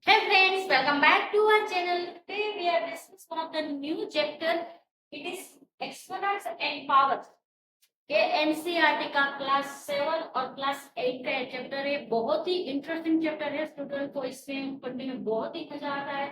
Hey friends, welcome back to our channel. Today we are discussing one of the new chapter. It is exponents and powers. ये NCERT का class 7 और class 8 का chapter है। बहुत ही interesting chapter है। Student को इसमें पढ़ने में बहुत ही मजा आता है।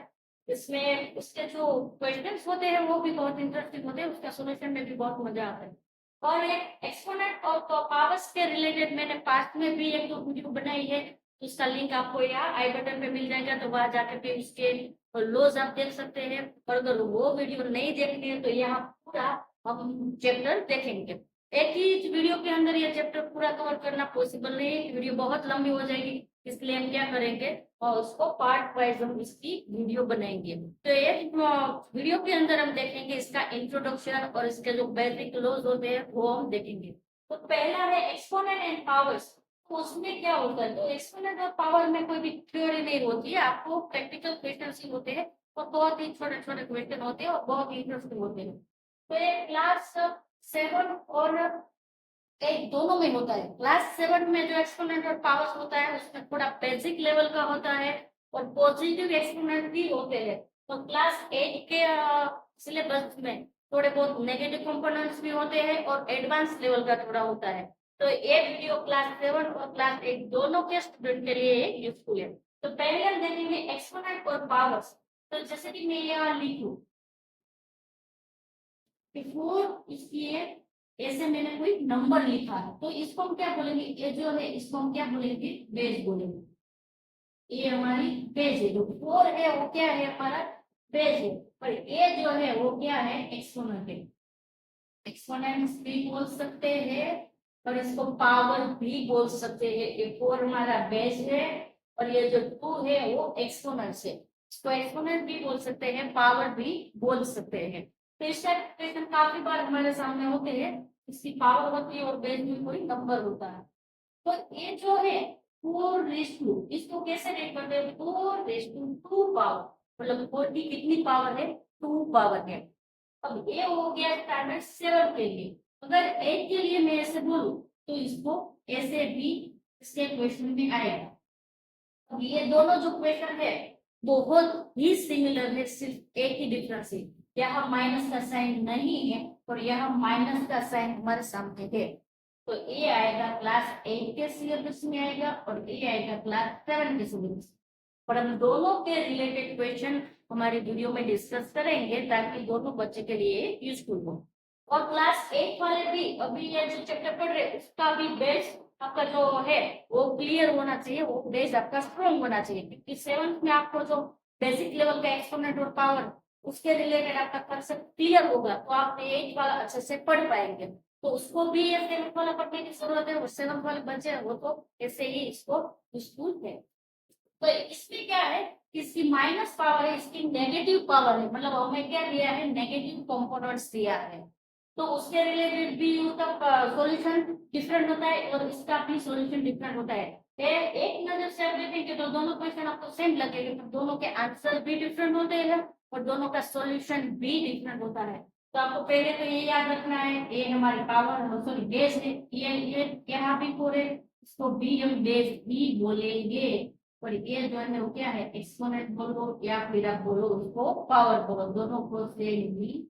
इसमें उसके जो क्वेश्चंस होते हैं वो भी बहुत इंटरेस्टिंग होते हैं, उसका सॉल्यूशन में भी बहुत मजा आता है। और एक एक्सपोनेंट और पावर्स के रिलेटेड मैंने पास्ट में भी एक दो वीडियो बनाई है, उसका लिंक आपको यहाँ आई बटन पे मिल जाएगा, तो वहां जाकर के उसके लॉज आप देख सकते हैं। और अगर वो वीडियो नहीं देखनी है तो यहाँ पूरा हम चैप्टर देखेंगे। एक ही वीडियो के अंदर ये चैप्टर पूरा कवर करना पॉसिबल नहीं है, वीडियो बहुत लंबी हो जाएगी। इसलिए हम क्या करेंगे और उसको पार्ट वाइज हम इसकी वीडियो बनाएंगे। तो एक वीडियो के अंदर हम देखेंगे इसका इंट्रोडक्शन और इसके जो बेसिक लॉज होते हैं वो हम देखेंगे। तो पहला है एक्सपोनेंट एंड पावर्स। तो उसमें क्या होता है, तो एक्सपोनेंट और पावर में कोई भी थ्योरी नहीं होती है, आपको प्रैक्टिकल क्वेश्चन ही होते हैं और बहुत ही छोटे छोटे क्वेश्चन होते हैं और बहुत ही इंटरेस्टिंग होते हैं। तो ये क्लास 7 और 8 दोनों में होता है। क्लास 7 में जो एक्सपोनेंट और पावर्स होता है उसमें थोड़ा बेसिक लेवल का होता है और पॉजिटिव एक्सपोनेंट भी होते हैं। तो क्लास 8 के सिलेबस में थोड़े बहुत नेगेटिव कंपोनेंट्स भी होते हैं और एडवांस लेवल का थोड़ा होता है। तो ये वीडियो क्लास 7 और क्लास 8 दोनों के स्टूडेंट के लिए यूजफुल है। तो पहले हम देखेंगे एक्सपोनेंट और पावर्स। तो जैसे कि मैं यहाँ लिखूं बिफोर इसलिए ऐसे मैंने कोई नंबर लिखा है तो इसको हम क्या बोलेंगे, ये जो है इसको हम क्या बोलेंगे, बेस बोलेंगे। ये हमारी बेस है, जो 4 है वो क्या है, हमारा बेस है। और ये जो है वो क्या है, एक्सपोनेंट है। एक्सपोनेंट्स भी बोल सकते हैं और इसको पावर भी बोल सकते हैं। ये 4 हमारा बेस है और ये जो 2 है वो एक्सपोनेंट्स है। इसको एक्सपोनेंट भी बोल सकते हैं, पावर भी बोल सकते हैं। तो इस टाइप के क्वेश्चन काफी बार हमारे सामने होते हैं। इसकी पावर होती है और बेस में कोई नंबर होता है। तो ये जो है 4 इसको कैसे रेट करते हैं, 4 पावर, मतलब 4 की कितनी पावर है, 2 पावर है। अब ये हो गया स्टैंडर्ड 7 के लिए। अगर 8 के लिए मैं ऐसे बोलूं तो इसको ऐसे भी इसके क्वेश्चन में आएगा। अब ये दोनों जो क्वेश्चन है बहुत ही सिमिलर है, सिर्फ एक ही डिफरेंस है, यहाँ माइनस का साइन नहीं है और यहाँ माइनस का साइन हमारे सामने है। तो ये आएगा क्लास 8 के सिलेबस में आएगा और ये आएगा क्लास 7 के सिलेबस। पर हम दोनों के रिलेटेड क्वेश्चन हमारी वीडियो में डिस्कस करेंगे ताकि दोनों बच्चे के लिए यूजफुल हो। और क्लास 8 वाले भी अभी ये जो चैप्टर पढ़ रहे उसका भी बेस आपका जो है वो क्लियर होना चाहिए, वो बेस आपका स्ट्रॉन्ग होना चाहिए। क्योंकि 7th में आपको जो बेसिक लेवल का एक्सपोनेंट और पावर उसके रिलेटेड आपका कंसेप्ट क्लियर होगा तो आप 8 वाला अच्छे से पढ़ पाएंगे। तो उसको भी ये 7th वाला पढ़ने की जरूरत है, वो 7th वाले बच्चे हैं वो तो ऐसे ही इसको यूजफुल है। तो इसमें क्या है, इसकी माइनस पावर है, इसकी नेगेटिव पावर है, मतलब हमें क्या दिया है, नेगेटिव कंपोनेंट्स दिया है। तो उसके रिलेटेड भी उसका सॉल्यूशन डिफरेंट होता है और इसका भी सॉल्यूशन डिफरेंट होता है। एक नजर से आप देखेंगे तो दोनों क्वेश्चन आपको सेम लगेंगे, तो दोनों के आंसर भी डिफरेंट होते हैं और दोनों का सॉल्यूशन भी डिफरेंट होता है। तो आपको पहले तो ये याद रखना है, ये हमारी पावर सॉरी बेस है, ये यहाँ भी पूरे इसको भी हम बेस ही बोलेंगे। और ये जो है वो क्या है, एक्सपोनेंट बोलो या फिर आप बोलो उसको पावर बोलो, दोनों को सेम ही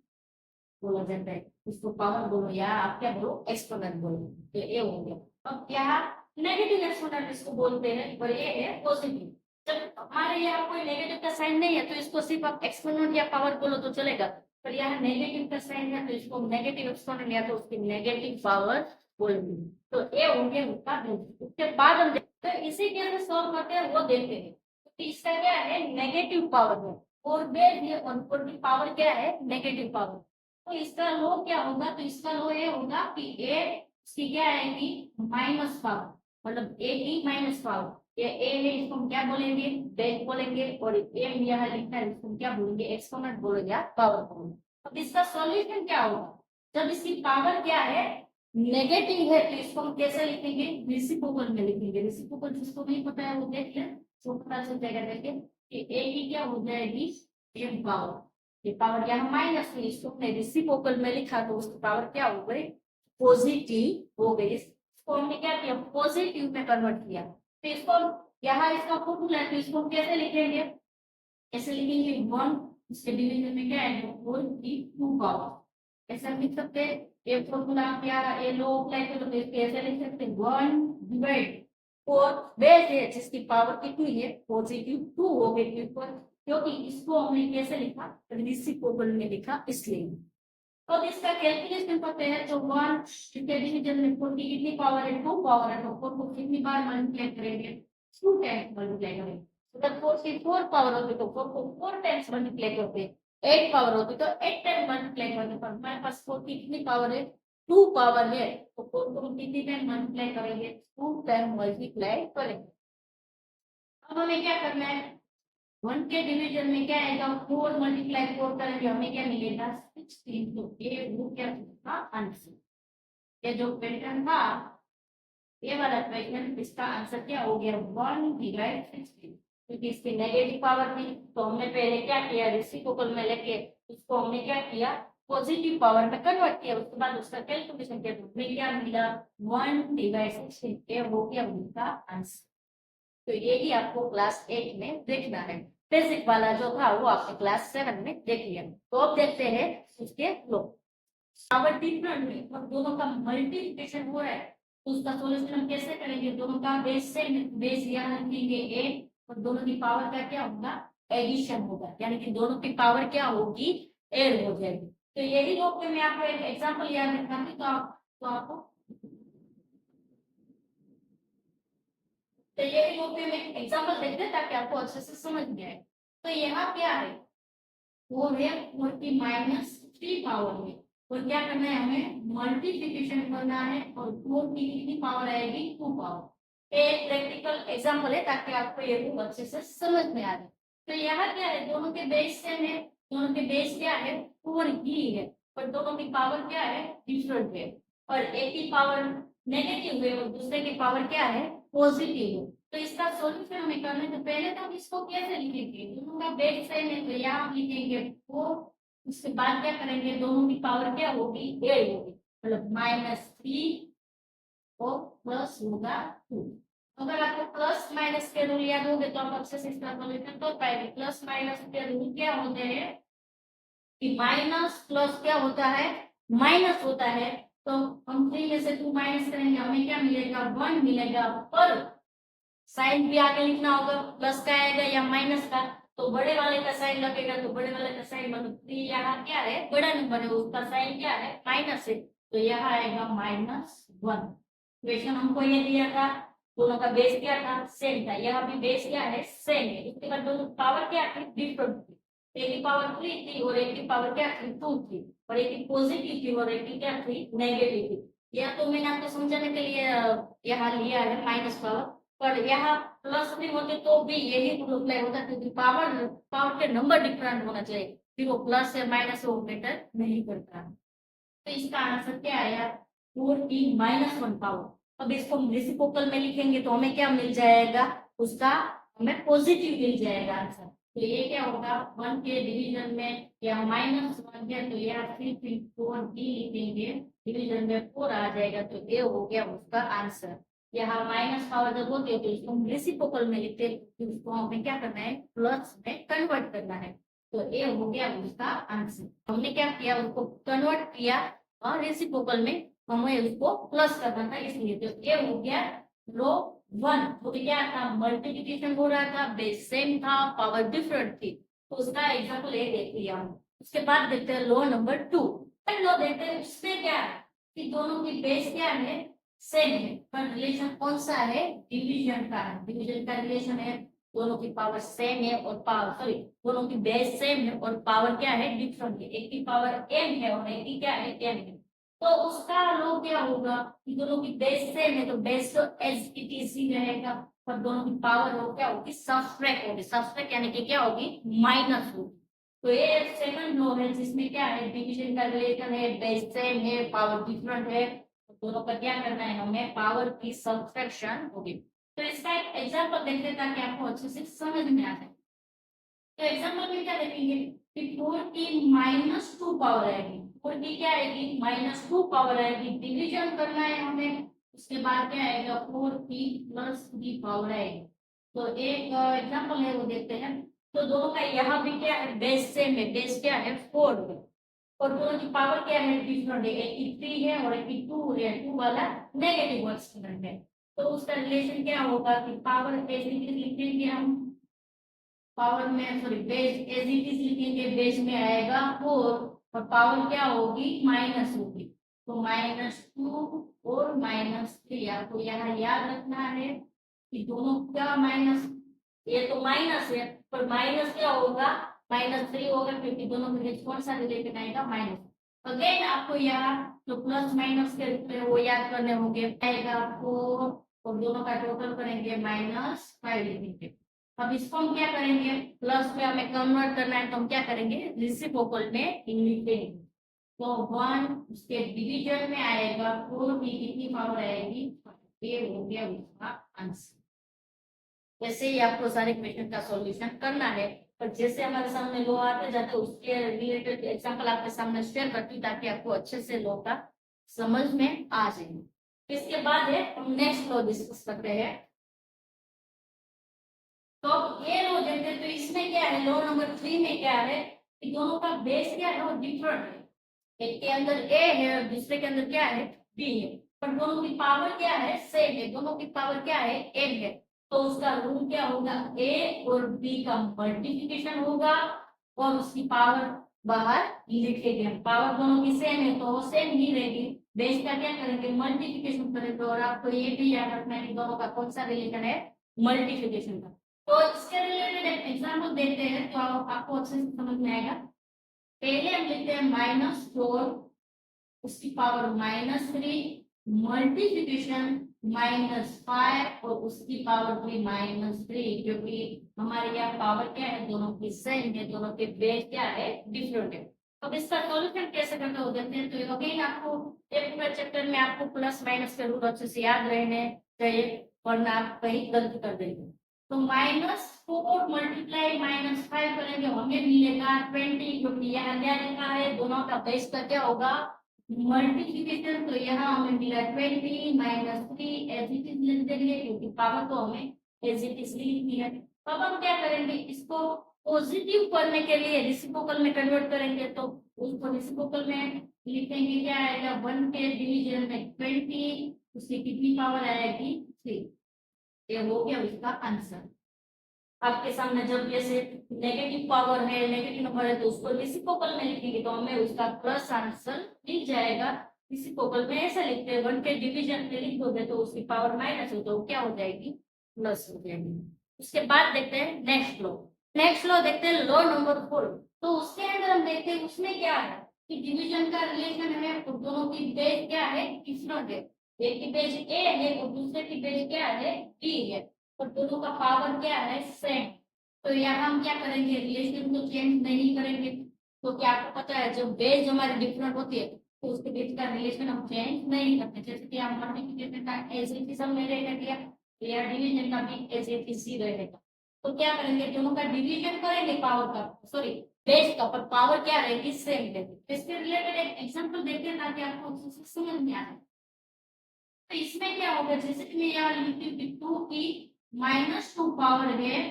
बोला जाता है। उसको पावर बोलो या आप क्या बोलो, एक्सपोनेंट बोलो। तो ये हो गया। अब यहाँ नेगेटिव एक्सपोनेंट इसको बोलते हैं और ये है पॉजिटिव। जब हमारे यहाँ कोई नेगेटिव का साइन नहीं है तो इसको सिर्फ आप एक्सपोनेंट या पावर बोलो तो चलेगा। पर यहाँ नेगेटिव का साइन है तो इसको नेगेटिव एक्सपोनेंट या तो उसकी नेगेटिव पावर बोलेंगे। तो ये हो गया उसका बेस। उसके बाद हम तो इसी कैसे सॉल्व करते हैं वो देखते हैं। तो इसका क्या है, नेगेटिव पावर है और बेस है और की पावर क्या है, नेगेटिव पावर। तो इसका लो क्या होगा, तो इसका लो ये होगा कि ए इसकी क्या आएगी, माइनस पावर, मतलब ए की माइनस पावर। ये ए है इसको हम क्या बोलेंगे, बेस बोलेंगे। और ए यहाँ लिखा है इसको क्या बोलेंगे, एक्सपोनेंट बोलेंगे या पावर बोलेंगे। अब इसका सॉल्यूशन क्या होगा, जब इसकी पावर क्या है, नेगेटिव है, तो इसको हम कैसे लिखेंगे, रेसिप्रोकल में लिखेंगे। रेसिप्रोकल जिसको नहीं पता है वो देख लें, तो पता चल जाएगा। देखिए कि ए की क्या हो जाएगी, एम पावर, ये पावर यहाँ माइनस में, इसको हमने रेसिप्रोकल में लिखा तो उसकी पावर क्या हो गई, पॉजिटिव हो गई। इसको हमने क्या किया, पॉजिटिव में कन्वर्ट किया। तो इसको यहाँ इसका फॉर्मूला है, तो इसको हम कैसे लिखेंगे, ऐसे लिखेंगे 1, इसके डिवीजन में क्या आएगा 4 की 2 पावर, ऐसा लिख सकते हैं। ये फॉर्मूला क्या ये लो अप्लाई करो तो इसको ऐसे लिख सकते हैं 1 डिवाइड 4 बेस है जिसकी पावर कितनी है पॉजिटिव 2 हो गई ऊपर, क्योंकि इसको हमने कैसे लिखा रेसिप्रोकल में लिखा इसलिए। तो अब इसका कैलकुलेशन करते हैं, तो 1 इसके डिवीजन में 4 की कितनी पावर है 2 पावर है, तो 4 को कितनी बार मल्टीप्लाई करेंगे 2 टाइम्स मल्टीप्लाई करेंगे। अगर 4 की 4 पावर होती तो 4 को 4 टाइम्स मल्टीप्लाई करते, 8 पावर होती तो 8 टाइम्स मल्टीप्लाई करते, पर हमारे पास 4 की कितनी पावर है 2 पावर है, तो 4 को हम कितनी टाइम मल्टीप्लाई करेंगे 2 टाइम मल्टीप्लाई करेंगे। अब हमें क्या करना है 1 के डिवीजन में क्या आएगा 4 मल्टीप्लाई 4 करेंगे हमें क्या मिलेगा 16, तो ये वो क्या था आंसर। ये जो क्वेश्चन था ये वाला क्वेश्चन इसका आंसर क्या हो गया 1 डिवाइड 16, क्योंकि इसकी नेगेटिव पावर थी तो हमने पहले क्या किया रेसिप्रोकल में लेके उसको हमने क्या किया पॉजिटिव पावर में कन्वर्ट किया, उसके बाद उसका कैलकुलेशन किया तो हमें क्या मिला 1 डिवाइड 16, ये हो गया उनका आंसर। तो ये ही आपको क्लास 8 में देखना है, बेसिक वाला जो था वो आपने क्लास 7 में देख लिया। तो अब देखते हैं उसके लो पावर डिफरेंट है और दोनों का मल्टीप्लिकेशन हो रहा है, तो उसका सॉल्यूशन हम कैसे करेंगे, दोनों का बेस से बेस यहाँ रखेंगे 8 और दोनों की पावर का क्या होगा एडिशन होगा, यानी कि दोनों की पावर क्या होगी 8 हो जाएगी। तो यही लोग मैं आपको एक एग्जांपल याद रखना तो आपको तो ये लोग में एग्जांपल देखते हैं ताकि आपको अच्छे से समझ में आए। तो यहाँ क्या है वो है 4 की -3 पावर में, और क्या करना है हमें मल्टीप्लिकेशन करना है और 4 की कितनी पावर आएगी 2 पावर। एक प्रैक्टिकल एग्जांपल है ताकि आपको ये बहुत अच्छे से समझ में आ जाए। तो यहाँ क्या है दोनों के बेस सेम है, दोनों के बेस क्या है 4 ही है, पर दोनों की पावर क्या है डिफरेंट है, और एक की पावर नेगेटिव है और दूसरे की पावर क्या है पॉजिटिव है। तो इसका सॉल्यूशन हमें करना है, तो पहले तो हम इसको कैसे लिखेंगे दोनों का बेस सेम है तो यहाँ हम लिखेंगे 4, उसके बाद क्या करेंगे दोनों की पावर क्या होगी 8 होगी, मतलब -3 और प्लस होगा 2। अगर आपको प्लस माइनस के रूल याद होंगे तो आप अच्छे से इसका सॉल्यूशन कर पाएंगे। प्लस माइनस के रूल क्या होते हैं कि माइनस प्लस क्या होता है माइनस होता है, तो हम 3 में से 2 माइनस करेंगे हमें क्या मिलेगा 1 मिलेगा, पर साइन भी आगे लिखना होगा प्लस का आएगा या माइनस का, तो बड़े वाले का साइन लगेगा तो बड़े वाले का साइन मतलब 3 यहाँ क्या है बड़ा नंबर है उसका साइन क्या है माइनस है, तो यहाँ आएगा -1। क्वेश्चन हमको ये दिया था दोनों का बेस क्या था सेम था, यहाँ भी बेस क्या है सेम है, उसके बाद दोनों पावर क्या थी डिफरेंट थी, एक की पावर 3 थी और एक की पावर क्या थी 2 थी, और एक की पॉजिटिव थी और एक की क्या थी नेगेटिव थी। या तो मैंने आपको समझाने के लिए यहाँ लिया है माइनस पावर, पर यहाँ प्लस भी होते तो भी यही रूल अप्लाई होता, क्योंकि पावर पावर के नंबर डिफरेंट होना चाहिए, फिर वो प्लस या माइनस वो मैटर नहीं करता। तो इसका आंसर क्या आया 4 की -1 पावर। अब इसको हम रेसिप्रोकल में लिखेंगे तो हमें क्या मिल जाएगा उसका हमें पॉजिटिव मिल जाएगा आंसर। तो ये क्या होगा 1 के डिवीजन में या -1 है तो यहाँ 3 4 डी लिखेंगे, डिवीजन में 4 आ जाएगा तो ये हो गया उसका आंसर। यहाँ माइनस पावर जब होती है तो इसको हम रेसिप्रोकल में लिखते हैं, तो उसको हमें क्या करना है प्लस में कन्वर्ट करना है, तो ये हो गया उसका आंसर। हमने क्या किया उसको कन्वर्ट किया और रेसिप्रोकल में हमें उसको प्लस करना था इसलिए, तो ये हो गया लो 1, तो क्या था मल्टीप्लिकेशन हो रहा था बेस सेम था पावर डिफरेंट थी, तो उसका एग्जांपल ये देख लिया हम। उसके बाद देखते हैं लो नंबर 2। लो देखते हैं इसमें क्या है कि दोनों की बेस क्या है सेम है, पर रिलेशन कौन सा है डिवीजन का है, डिवीजन का रिलेशन है दोनों की पावर सेम है और पावर सॉरी दोनों की बेस सेम है और पावर क्या है डिफरेंट है, एक की पावर m है और एक की क्या है n है, तो उसका लो क्या होगा कि दोनों की बेस सेम है तो बेस तो एज इट इज ही रहेगा, पर दोनों की पावर हो क्या होगी सबट्रैक्ट होगी, सबट्रैक्ट यानी कि क्या होगी माइनस होगी। तो ये सेकंड लो है जिसमें क्या है डिवीजन का रिलेशन है बेस सेम है पावर डिफरेंट है, दोनों का क्या करना है हमें पावर की सबट्रैक्शन होगी। तो इसका एक एग्जांपल देखते हैं ताकि आपको अच्छे से समझ में आ जाए। तो एग्जांपल में क्या देखेंगे कि 4 की -2 पावर आएगी, 4 की क्या आएगी -2 पावर आएगी, डिवीजन करना है हमें, उसके बाद क्या आएगा 4 की +3 पावर आएगी, तो एक एग्जांपल है वो देखते हैं। तो दोनों का यहाँ भी क्या है, बेस सेम है, बेस क्या है 4 है, और दोनों की पावर क्या है डिफरेंट है, एक की 3 है और एक की 2 है, 2 वाला नेगेटिव एक्सपोनेंट है। तो उसका रिलेशन क्या होगा कि पावर एज इट इज लिखेंगे हम, पावर में sorry base as it is लिखेंगे, बेस में आएगा 4 और पावर क्या होगी माइनस होगी, तो -2 और -3। आपको यहाँ याद रखना है कि दोनों क्या माइनस, ये तो माइनस है पर माइनस क्या होगा -3 होगा, क्योंकि दोनों के बीच कौन सा रिलेशन आएगा माइनस। अगेन आपको यहाँ जो प्लस माइनस के रूप में वो याद करने होंगे, आएगा 4 और दोनों का टोटल करेंगे -5 लिखेंगे। अब इसको हम क्या करेंगे, प्लस में हमें कन्वर्ट करना है तो हम क्या करेंगे रेसिप्रोकल में लिखेंगे। तो 1 उसके डिवीजन में आएगा 4 की कितनी पावर आएगी, ये हो गया उसका आंसर। ऐसे ही आपको सारे क्वेश्चन का सॉल्यूशन करना है, पर जैसे हमारे सामने लो आते जाते उसके रिलेटेड एग्जांपल आपके सामने शेयर करती हूँ ताकि आपको अच्छे से लो का समझ में आ जाए। इसके बाद है हम नेक्स्ट लो डिस्कस करते हैं। तो ये लो देखते हैं, तो इसमें क्या है, लो नंबर 3 में क्या है कि दोनों का बेस क्या है वो डिफरेंट है, एक के अंदर ए है और दूसरे के अंदर क्या है बी है, पर दोनों की पावर क्या है सेम है, दोनों की पावर क्या है एम है। तो उसका रूल क्या होगा, ए और बी का मल्टीप्लिकेशन होगा और उसकी पावर बाहर लिखेंगे। पावर दोनों की सेम है तो वो सेम ही रहेगी, बेस का क्या करेंगे मल्टीप्लिकेशन करेंगे। और आपको ये भी याद रखना है कि दोनों का कौन सा रिलेशन है मल्टीप्लिकेशन का। तो इसके रिलेटेड एक एग्जांपल देते हैं तो आपको अच्छे से समझ में आएगा। पहले हम लिखते हैं -4 उसकी पावर -3 मल्टीप्लिकेशन -5 और उसकी पावर भी -3, क्योंकि हमारे यहाँ पावर क्या है दोनों की सेम है, दोनों के बेस क्या है डिफरेंट है। अब इसका सॉल्यूशन कैसे करते हो देखते हैं। तो अगेन आपको एक पूरा चैप्टर में आपको प्लस माइनस के रूल अच्छे से याद रहने चाहिए, वरना आप कहीं गलती कर देंगे। तो -4 मल्टीप्लाई -5 करेंगे हमें मिलेगा 20, क्योंकि यहाँ क्या लिखा है दोनों का बेस का क्या होगा मल्टीप्लिकेशन। तो यहाँ हमें मिला 20 -3 एज इट इज लिख देंगे क्योंकि पावर तो हमें एज इट इज लिखनी है। अब हम क्या करेंगे इसको पॉजिटिव करने के लिए रेसिप्रोकल में कन्वर्ट करेंगे, तो उसको रेसिप्रोकल में लिखेंगे क्या आएगा 1 के डिवीजन में 20, उसकी कितनी पावर आएगी 3। ये हो गया उसका आंसर। आपके सामने जब जैसे नेगेटिव पावर है नेगेटिव नंबर है तो उसको रेसिप्रोकल में लिखेंगे तो हमें उसका प्लस आंसर मिल जाएगा। रेसिप्रोकल में ऐसा लिखते हैं 1 के डिवीजन में लिख दोगे तो उसकी पावर माइनस हो तो क्या हो जाएगी प्लस हो जाएगी। उसके बाद देखते हैं नेक्स्ट लो। नेक्स्ट लो देखते हैं लो नंबर 4। तो उसके अंदर हम देखते हैं उसमें क्या है कि डिवीजन का रिलेशन है तो दोनों की बेस क्या है डिफरेंट है, एक की बेस ए है और दूसरे की बेस क्या है बी है, और दोनों का पावर क्या है सेम। तो यहाँ हम क्या करेंगे रिलेशन को चेंज नहीं करेंगे, तो क्या आपको पता है जब बेस हमारी डिफरेंट होती है तो उसके बीच का रिलेशन हम चेंज नहीं करते। जैसे कि हम मल्टीप्लिकेशन का एज इट इज हमने रहने दिया तो यहाँ डिवीजन का भी एज इट इज ही रहेगा। तो क्या करेंगे दोनों का डिवीजन करेंगे पावर का सॉरी बेस का, पर पावर क्या रहेगी सेम रहेगी। इसके रिलेटेड एक एग्जांपल देखते हैं ताकि आपको अच्छे से समझ में आए। तो इसमें क्या होगा जैसे कि मैं यहाँ लिखती हूँ कि 2 की -2 पावर है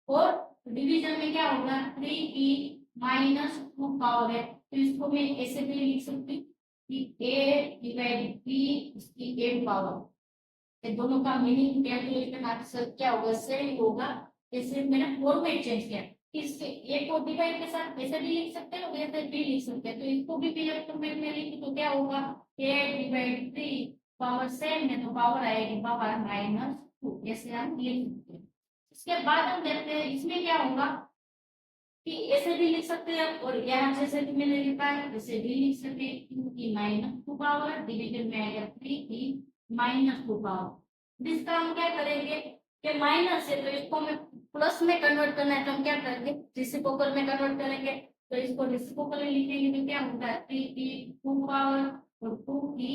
और डिवीजन में क्या होगा 3 की -2 पावर है, तो इसको मैं ऐसे भी लिख सकती हूँ कि a डिवाइड b इसकी n पावर। ये दोनों का मीनिंग कैलकुलेशन आंसर क्या होगा सेम होगा। जैसे मैंने फॉर्मेट चेंज किया, इसके a को डिवाइड के साथ ऐसे भी लिख सकते हैं और ऐसे भी लिख सकते हैं, तो इसको भी पहले फॉर्मेट में लिखी तो क्या होगा a डिवाइड 3 पावर सेम है तो पावर आएगी पावर -2, ऐसे हम लिख सकते हैं। इसके बाद हम देखते हैं इसमें क्या होगा कि ऐसे भी लिख सकते हैं और यहाँ जैसे कि मैंने लिखा है वैसे भी लिख सकते हैं। 2 की -2 पावर डिवीजन में आएगा 3 की -2 पावर। इसका हम क्या करेंगे कि माइनस है तो इसको हमें प्लस में कन्वर्ट करना है तो हम क्या करेंगे रेसिप्रोकल में कन्वर्ट करेंगे। तो इसको रेसिप्रोकल में लिखेंगे तो क्या होता है 3 की 2 पावर और 2 की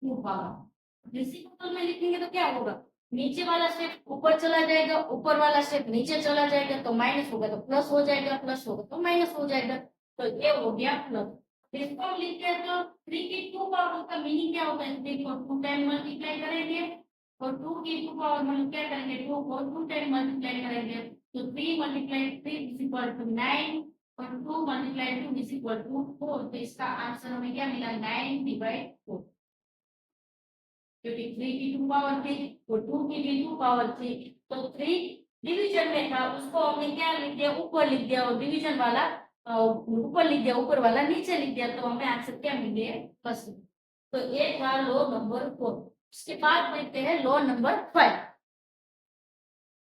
2 पावर। रेसिप्रोकल में लिखेंगे तो क्या होगा नीचे वाला स्टेप ऊपर चला जाएगा ऊपर वाला स्टेप नीचे चला जाएगा, तो माइनस होगा तो प्लस हो जाएगा प्लस होगा तो माइनस हो जाएगा, तो ये हो गया प्लस। इसको हम लिखते हैं तो 3 की 2 पावर का मीनिंग क्या होता है 3 को 2 टाइम मल्टीप्लाई करेंगे और 2 की 2 पावर मल्टीप्लाई करेंगे, 2 को 2 टाइम मल्टीप्लाई करेंगे तो 3 मल्टीप्लाई 3 इज इक्वल टू 9 और 2 मल्टीप्लाई 2 इज इक्वल टू 4। तो इसका आंसर हमें क्या मिला 9/4, क्योंकि 3 की 2 पावर थी और 2 की भी 2 पावर थी। तो 3 डिवीजन में था, उसको हमने क्या लिख दिया, ऊपर लिख दिया, और डिवीजन वाला ऊपर लिख दिया, ऊपर वाला नीचे लिख दिया, तो हमें आंसर क्या मिल गया बस। तो ये था लॉ नंबर 4। उसके बाद देखते हैं लॉ नंबर 5।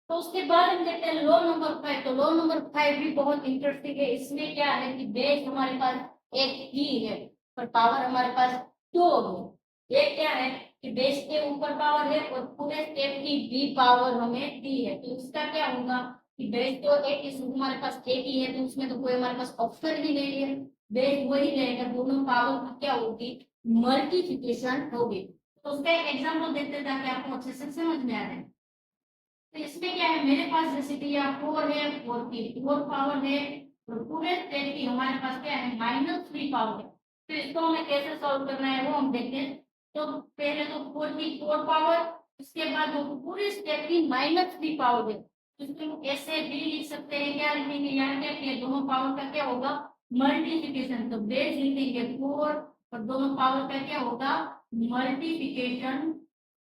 तो उसके बाद हम देखते हैं लॉ नंबर 5। तो लॉ नंबर 5 भी बहुत इंटरेस्टिंग है। इसमें क्या है कि बेस हमारे पास एक ही है पर पावर हमारे पास 2 है। ये क्या है कि बेस के ऊपर पावर है और पूरे स्टेप की भी पावर हमें दी है। तो इसका क्या होगा कि बेस तो एक ही हमारे पास एक ही है, तो उसमें तो कोई हमारे पास ऑप्शन ही नहीं है, बेस वही रहेगा, दोनों पावर की क्या होगी, मल्टीप्लिकेशन होगी। तो उसका एक एग्जांपल देखते हैं ताकि आपको अच्छे से समझ में आ जाए। तो इसमें क्या है, मेरे पास जैसे कि यहाँ 4 है, 4 की 4 पावर है और पूरे स्टेट की हमारे पास क्या है -3 पावर है। तो इसको हमें कैसे सॉल्व करना है वो हम देखते हैं। तो पहले तो 4 की 4 पावर, उसके बाद वो पूरे स्टेट की -3 पावर है। तो इसको हम ऐसे भी लिख सकते हैं, क्या लिखेंगे यहाँ क्या कि दोनों पावर का क्या होगा मल्टीप्लिकेशन। तो बेस लिखेंगे 4 और दोनों पावर का क्या होगा मल्टीप्लिकेशन,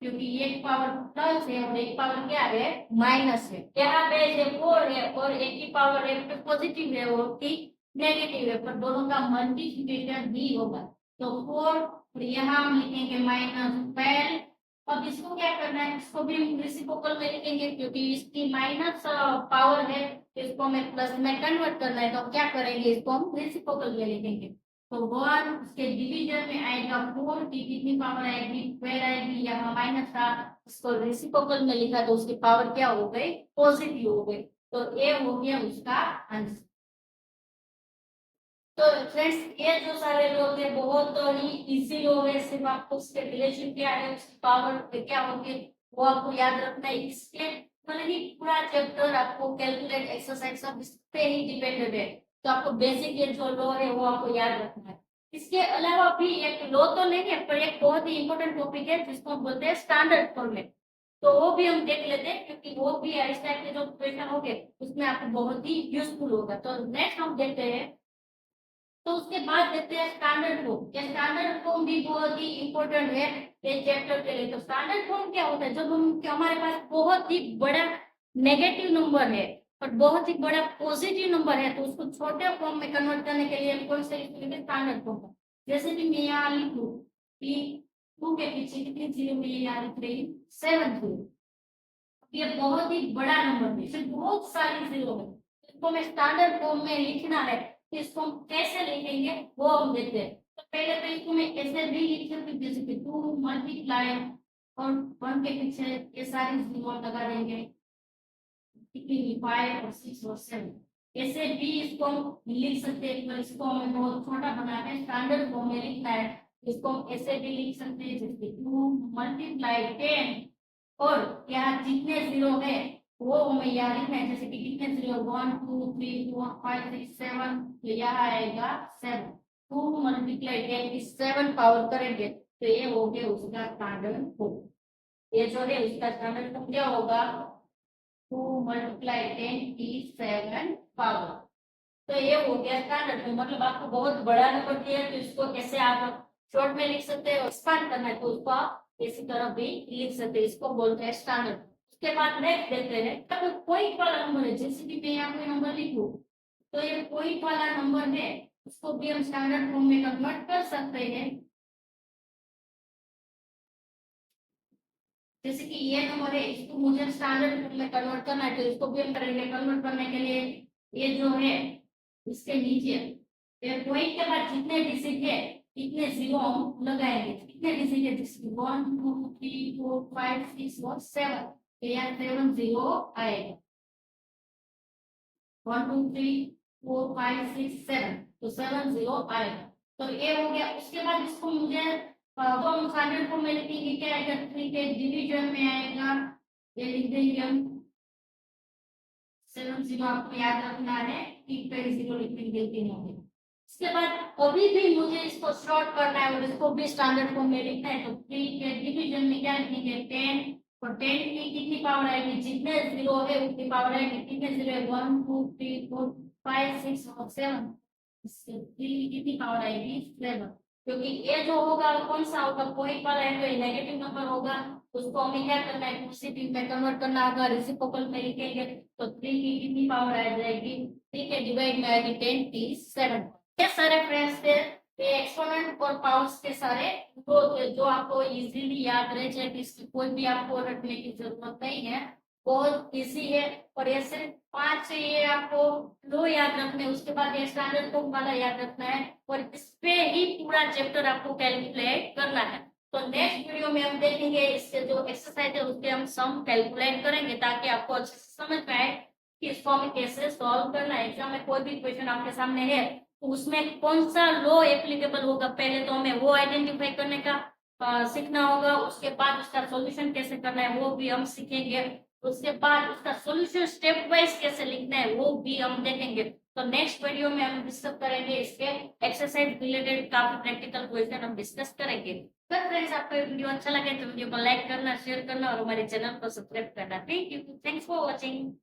क्योंकि एक पावर प्लस है और एक पावर क्या है माइनस है। यहाँ बेस है 4 है और एक की पावर है पॉजिटिव है और की नेगेटिव है, पर दोनों का मल्टीप्लिकेशन भी होगा। तो 4 और यहाँ हम लिखेंगे -12। अब इसको क्या करना है, इसको भी हम रेसिप्रोकल में लिखेंगे क्योंकि इसकी माइनस पावर है, इसको हमें प्लस में कन्वर्ट करना है। तो हम क्या करेंगे, इसको हम रेसिप्रोकल में लिखेंगे। तो 1 उसके डिवीजन में आएगा 4 की कितनी पावर आएगी 12 आएगी, यहाँ माइनस था उसको रेसिप्रोकल में लिखा तो उसकी पावर क्या हो गई पॉजिटिव हो गई। तो ए हो गया उसका आंसर। तो फ्रेंड्स ये जो सारे लोग हैं बहुत ही इजी लोग है, सिर्फ आपको उसके रिलेशन क्या है उसकी पावर क्या होगी वो आपको याद रखना है। इसके मतलब कि पूरा चैप्टर आपको कैलकुलेट एक्सरसाइज सब इस पे ही डिपेंडेड है। तो आपको बेसिक ये जो लॉ है वो आपको याद रखना है। इसके अलावा भी एक लॉ तो नहीं है पर एक बहुत ही इंपॉर्टेंट टॉपिक है जिसको हम बोलते हैं स्टैंडर्ड फॉर्मूले। तो वो भी हम देख लेते हैं क्योंकि वो भी इस टाइप के जो क्वेश्चन होंगे उसमें आपको बहुत ही यूजफुल होगा। तो नेक्स्ट हम देखते हैं। तो उसके बाद देखते हैं स्टैंडर्ड फॉर्म। ये स्टैंडर्ड फॉर्म भी बहुत ही इंपॉर्टेंट है ये चैप्टर के लिए। तो स्टैंडर्ड फॉर्म क्या होता है, जब हम कि हमारे पास बहुत ही बड़ा नेगेटिव नंबर है और बहुत ही बड़ा पॉजिटिव नंबर है, तो उसको छोटे फॉर्म में कन्वर्ट करने के लिए हम कौन से लिखेंगे स्टैंडर्ड फॉर्म। जैसे कि मैं यहाँ लिख लूँ कि 2 के पीछे कितनी जीरो मैं यहाँ लिख रही हूँ 7 जीरो। ये बहुत ही बड़ा नंबर है, इसमें बहुत सारी जीरो है, इसको हमें स्टैंडर्ड फॉर्म में लिखना है। इसको हम कैसे लिखेंगे वो हम देखते हैं। तो पहले तो इसको मैं ऐसे भी लिख सकती हूँ जैसे कि 2 मल्टीप्लाई और 1 के पीछे ये सारी जीरो लगा देंगे 5 और 6 और 7। ऐसे भी इसको हम लिख सकते हैं, पर इसको हमें बहुत छोटा बनाना है, स्टैंडर्ड फॉर्म में लिखना है। इसको हम ऐसे भी लिख सकते हैं जैसे 2 मल्टीप्लाई 10 और यहाँ जितने जीरो है वो हमें यहाँ लिखना है, जैसे कि कितने जीरो 1 2 3 4 5 6 7, तो यहाँ आएगा 7। 2 मल्टीप्लाई 10 की 7 पावर करेंगे तो ये हो गया उसका स्टैंडर्ड फॉर्म। ये जो है उसका स्टैंडर्ड फॉर्म क्या होगा 2 मल्टीप्लाई 10 की 7 पावर। तो ये हो गया स्टैंडर्ड फॉर्म। मतलब आपको बहुत बड़ा नंबर दिया है तो इसको कैसे आप शॉर्ट में लिख सकते हैं और एक्सपांड करना है तो उसको आप इसी तरह भी लिख सकते हैं, इसको बोलते हैं स्टैंडर्ड। उसके बाद नेक्स्ट देखते हैं अगर पॉइंट वाला नंबर है, जैसे कि मैं यहाँ कोई नंबर लिखूं तो ये पॉइंट वाला नंबर है उसको भी हम स्टैंडर्ड फॉर्म में कन्वर्ट कर सकते हैं। जैसे कि ये नंबर है इसको मुझे स्टैंडर्ड फॉर्म में कन्वर्ट करना है तो इसको भी हम करेंगे। कन्वर्ट करने के लिए ये जो है इसके नीचे ये पॉइंट के बाद जितने डिजिट है इतने जीरो हम लगाएंगे। कितने डिजिट है जैसे 1 2 3 4 5 6 और 7, तो यहाँ 7 जीरो आएगा 1 2 3 4 5 6 7, तो 7 जीरो आएगा। तो ये हो गया। उसके बाद इसको मुझे हम स्टैंडर्ड फॉर्म में लिखेंगे क्या आएगा 3 के डिवीजन में आएगा, ये लिख देंगे हम 7 जीरो। आपको याद रखना है कि पे जीरो लिखने की गलती ना हो। इसके बाद अभी भी मुझे इसको शॉर्ट करना है और इसको भी स्टैंडर्ड फॉर्म में लिखना है तो 3 के डिवीजन में क्या लिखेंगे 10 और 10 की कितनी पावर आएगी, जितने जीरो है उतनी पावर आएगी। कितने जीरो है, 1 2 3 4 5 6 और 7, इससे की कितनी पावर आएगी, 7। क्योंकि ये जो होगा कौन सा होगा, पॉइंट वाला है, तो ये नेगेटिव नंबर होगा, उसको हमें क्या करना है, पॉजिटिव में कन्वर्ट करना होगा। रेसिप्रोकल में लिखेंगे तो 3 की कितनी पावर आ जाएगी, 3 के डिवाइड में आएगी 10 की 7। ये सारे फ्रेंड्स थे ये एक्सपोनेंट और पावर्स के सारे लो थे, जो आपको इजीली याद रह जाए, इसकी कोई भी आपको रटने की जरूरत नहीं है, बहुत इजी है। और ये सिर्फ 5 ये आपको लो याद रखने हैं, उसके बाद ये स्टैंडर्ड फॉर्म वाला याद रखना है, और इस पे ही पूरा चैप्टर आपको कैलकुलेट करना है। तो नेक्स्ट वीडियो में हम देखेंगे इसके जो एक्सरसाइज है उसके हम सम कैलकुलेट करेंगे, ताकि आपको अच्छे से समझ में आए कि इसको हमें कैसे सॉल्व करना है। एग्जाम में कोई भी क्वेश्चन आपके सामने है तो उसमें कौन सा लॉ एप्लीकेबल होगा, पहले तो हमें वो आइडेंटिफाई करने का सीखना होगा, उसके बाद उसका सॉल्यूशन कैसे करना है वो भी हम सीखेंगे, उसके बाद उसका सॉल्यूशन स्टेप वाइज कैसे लिखना है वो भी हम देखेंगे। तो नेक्स्ट वीडियो में हम डिस्कस करेंगे इसके एक्सरसाइज रिलेटेड काफी प्रैक्टिकल क्वेश्चन हम डिस्कस करेंगे। तो फ्रेंड्स आपको वीडियो अच्छा लगे तो वीडियो को लाइक करना, शेयर करना और हमारे चैनल को सब्सक्राइब करना। Thank you, thanks for watching.